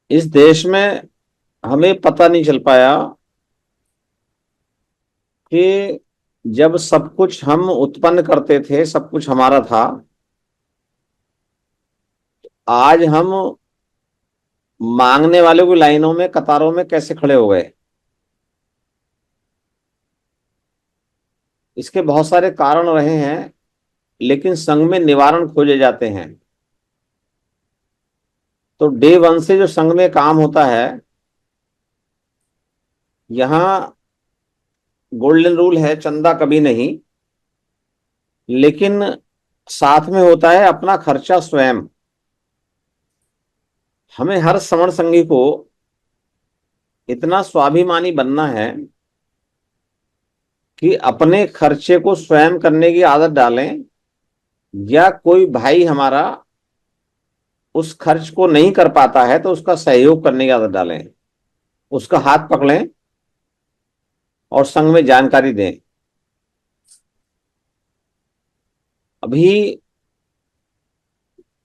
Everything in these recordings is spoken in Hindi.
इस देश में हमें पता नहीं चल पाया कि जब सब कुछ हम उत्पन्न करते थे, सब कुछ हमारा था, आज हम मांगने वालों की लाइनों में, कतारों में कैसे खड़े हो गए। इसके बहुत सारे कारण रहे हैं, लेकिन संघ में निवारण खोजे जाते हैं। तो डे वन से जो संघ में काम होता है, यहाँ गोल्डन रूल है, चंदा कभी नहीं, लेकिन साथ में होता है अपना खर्चा स्वयं। हमें हर सवर्ण संघी को इतना स्वाभिमानी बनना है कि अपने खर्चे को स्वयं करने की आदत डालें, या कोई भाई हमारा उस खर्च को नहीं कर पाता है तो उसका सहयोग करने की आदत डालें, उसका हाथ पकड़ें और संघ में जानकारी दें। अभी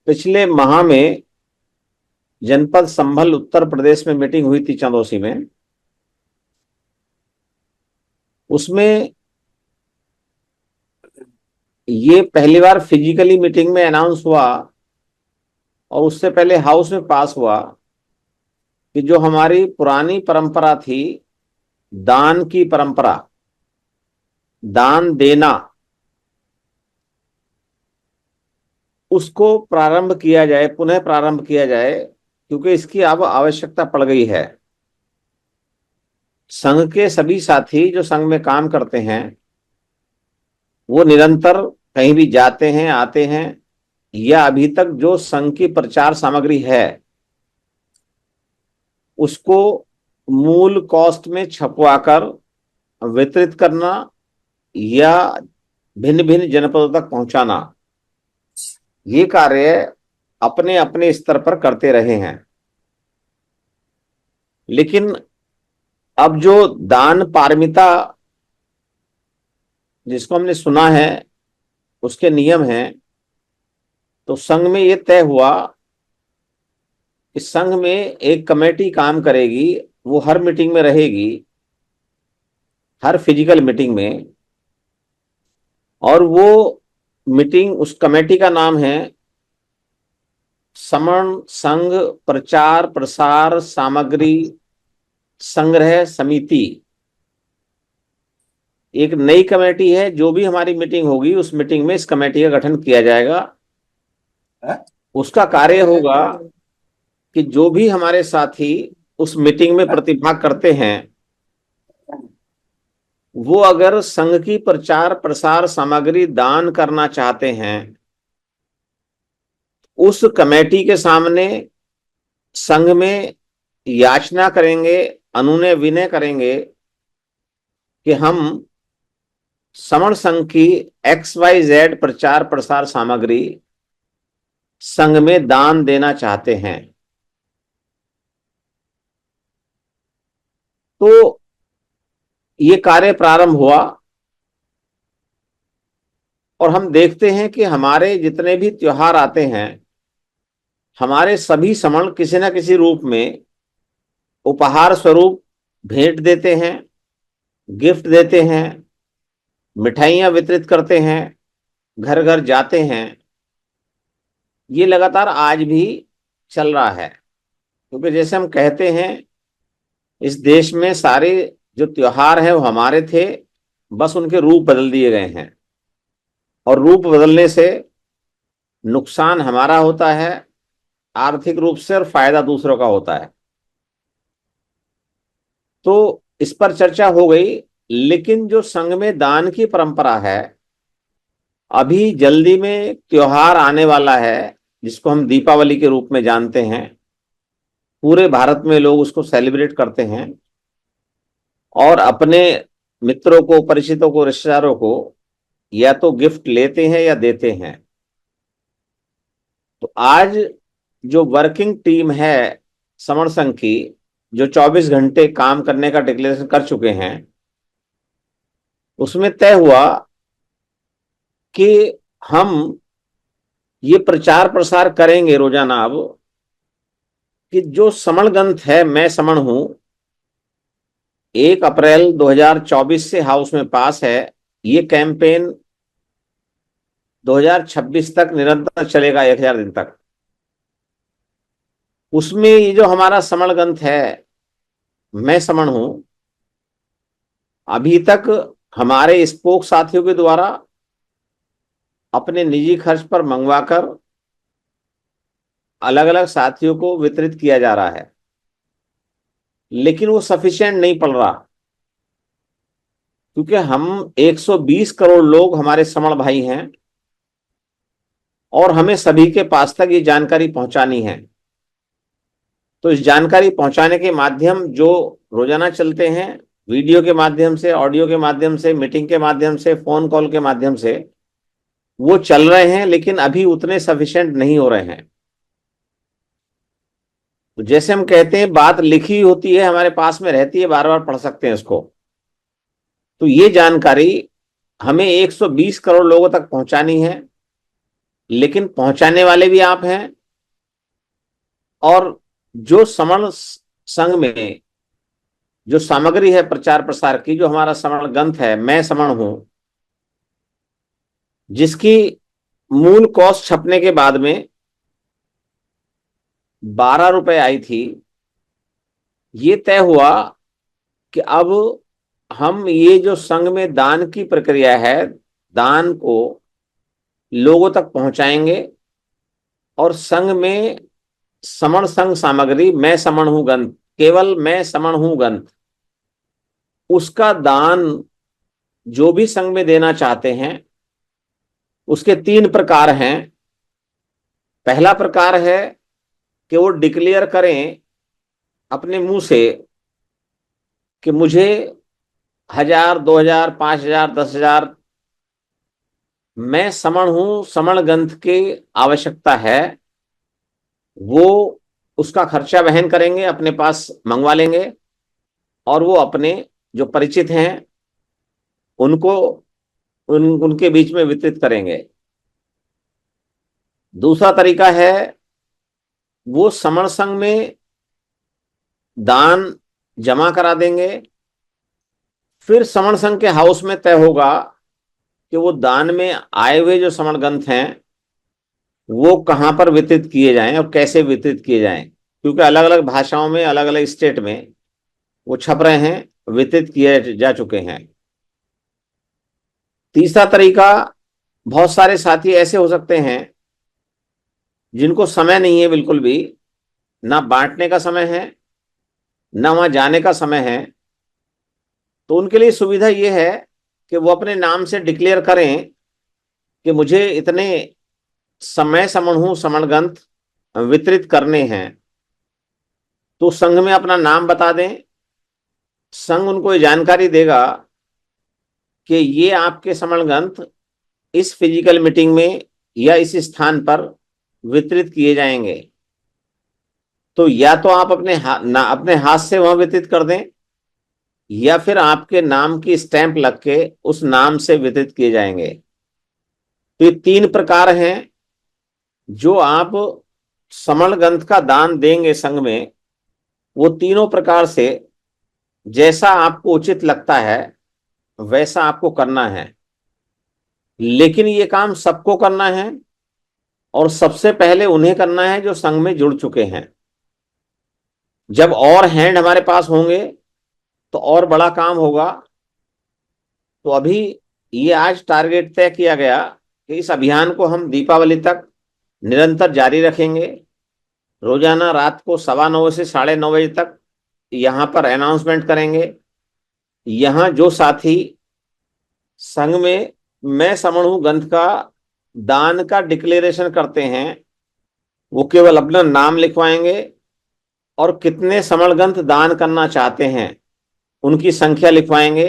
पिछले माह में जनपद संभल उत्तर प्रदेश में मीटिंग हुई थी, चंदौसी में। उसमें ये पहली बार फिजिकली मीटिंग में अनाउंस हुआ, और उससे पहले हाउस में पास हुआ कि जो हमारी पुरानी परंपरा थी, दान की परंपरा, दान देना, उसको प्रारंभ किया जाए, पुनः प्रारंभ किया जाए, क्योंकि इसकी अब आवश्यकता पड़ गई है। संघ के सभी साथी जो संघ में काम करते हैं, वो निरंतर कहीं भी जाते हैं, आते हैं, या अभी तक जो संघ की प्रचार सामग्री है उसको मूल कॉस्ट में छपवाकर वितरित करना, या भिन्न भिन्न जनपदों तक पहुंचाना, ये कार्य अपने अपने स्तर पर करते रहे हैं। लेकिन अब जो दान पारमिता जिसको हमने सुना है, उसके नियम हैं, तो संघ में ये तय हुआ कि संघ में एक कमेटी काम करेगी, वो हर मीटिंग में रहेगी, हर फिजिकल मीटिंग में। और वो मीटिंग, उस कमेटी का नाम है समण संघ प्रचार प्रसार सामग्री संग्रह समिति। एक नई कमेटी है, जो भी हमारी मीटिंग होगी उस मीटिंग में इस कमेटी का गठन किया जाएगा। उसका कार्य होगा कि जो भी हमारे साथी उस मीटिंग में प्रतिभाग करते हैं, वो अगर संघ की प्रचार प्रसार सामग्री दान करना चाहते हैं, उस कमेटी के सामने संघ में याचना करेंगे, अनुनय विनय करेंगे कि हम समण संघ की XYZ प्रचार प्रसार सामग्री संघ में दान देना चाहते हैं। तो ये कार्य प्रारंभ हुआ, और हम देखते हैं कि हमारे जितने भी त्योहार आते हैं, हमारे सभी समण किसी न किसी रूप में उपहार स्वरूप भेंट देते हैं, गिफ्ट देते हैं, मिठाइयां वितरित करते हैं, घर घर जाते हैं। ये लगातार आज भी चल रहा है, क्योंकि जैसे हम कहते हैं, इस देश में सारे जो त्योहार हैं वो हमारे थे, बस उनके रूप बदल दिए गए हैं, और रूप बदलने से नुकसान हमारा होता है आर्थिक रूप से, और फायदा दूसरों का होता है। तो इस पर चर्चा हो गई। लेकिन जो संघ में दान की परंपरा है, अभी जल्दी में त्योहार आने वाला है जिसको हम दीपावली के रूप में जानते हैं। पूरे भारत में लोग उसको सेलिब्रेट करते हैं, और अपने मित्रों को, परिचितों को, रिश्तेदारों को या तो गिफ्ट लेते हैं या देते हैं। तो आज जो वर्किंग टीम है समर संघ की, जो 24 घंटे काम करने का डिक्लेरेशन कर चुके हैं, उसमें तय हुआ कि हम ये प्रचार प्रसार करेंगे रोजाना अब, कि जो समण ग्रंथ है मैं समण हूं, 1 अप्रैल 2024 से हाउस में पास है। ये कैंपेन 2026 तक निरंतर चलेगा, 1000 दिन तक। उसमें ये जो हमारा समण ग्रंथ है मैं समण हूं, अभी तक हमारे स्पोक साथियों के द्वारा अपने निजी खर्च पर मंगवाकर अलग अलग साथियों को वितरित किया जा रहा है, लेकिन वो सफिशिएंट नहीं पड़ रहा, क्योंकि हम 120 करोड़ लोग हमारे समण भाई हैं और हमें सभी के पास तक ये जानकारी पहुंचानी है। तो इस जानकारी पहुंचाने के माध्यम जो रोजाना चलते हैं, वीडियो के माध्यम से, ऑडियो के माध्यम से, मीटिंग के माध्यम से, फोन कॉल के माध्यम से, वो चल रहे हैं, लेकिन अभी उतने सफिशिएंट नहीं हो रहे हैं। तो जैसे हम कहते हैं बात लिखी होती है, हमारे पास में रहती है, बार बार पढ़ सकते हैं उसको। तो ये जानकारी हमें 120 करोड़ लोगों तक पहुंचानी है, लेकिन पहुंचाने वाले भी आप हैं। और जो समण संघ में जो सामग्री है प्रचार प्रसार की, जो हमारा समण ग्रंथ है मैं समण हूं, जिसकी मूल कॉस्ट छपने के बाद में 12 रुपए आई थी, ये तय हुआ कि अब हम ये जो संघ में दान की प्रक्रिया है, दान को लोगों तक पहुंचाएंगे और संघ में समण संघ सामग्री मैं समण हूं ग्रंथ, केवल मैं समण हूं ग्रंथ, उसका दान जो भी संघ में देना चाहते हैं, उसके 3 प्रकार हैं। पहला प्रकार है कि वो डिक्लेयर करें अपने मुंह से कि मुझे 1000, 2000, 5000, 10,000 मैं समण हूं, समण ग्रंथ की आवश्यकता है। वो उसका खर्चा वहन करेंगे, अपने पास मंगवा लेंगे और वो अपने जो परिचित हैं उनको उनके बीच में वितरित करेंगे। दूसरा तरीका है, वो समण संघ में दान जमा करा देंगे, फिर समण संघ के हाउस में तय होगा कि वो दान में आए हुए जो समण ग्रंथ हैं वो कहां पर वितरित किए जाएं और कैसे वितरित किए जाएं, क्योंकि अलग अलग भाषाओं में, अलग अलग स्टेट में वो छप रहे हैं, वितरित किए जा चुके हैं। तीसरा तरीका, बहुत सारे साथी ऐसे हो सकते हैं जिनको समय नहीं है, बिल्कुल भी ना बांटने का समय है, ना वहां जाने का समय है। तो उनके लिए सुविधा यह है कि वो अपने नाम से डिक्लेयर करें कि मुझे इतने समय समण हूं समण ग्रंथ वितरित करने हैं। तो संघ में अपना नाम बता दें, संघ उनको ये जानकारी देगा कि ये आपके समण ग्रंथ इस फिजिकल मीटिंग में या इस स्थान पर वितरित किए जाएंगे। तो या तो आप अपने हाथ से वहां वितरित कर दें, या फिर आपके नाम की स्टैंप लग के उस नाम से वितरित किए जाएंगे। तो ये 3 प्रकार हैं जो आप समण ग्रंथ का दान देंगे संघ में। वो तीनों प्रकार से जैसा आपको उचित लगता है वैसा आपको करना है, लेकिन ये काम सबको करना है और सबसे पहले उन्हें करना है जो संघ में जुड़ चुके हैं। जब और हैंड हमारे पास होंगे तो और बड़ा काम होगा। तो अभी ये आज टारगेट तय किया गया कि इस अभियान को हम दीपावली तक निरंतर जारी रखेंगे। रोजाना रात को 9:15 से 9:30 तक यहां पर अनाउंसमेंट करेंगे। यहां जो साथी संघ में मैं समण हूं ग्रंथ का दान का डिक्लेरेशन करते हैं, वो केवल अपना नाम लिखवाएंगे और कितने समण ग्रंथ दान करना चाहते हैं उनकी संख्या लिखवाएंगे।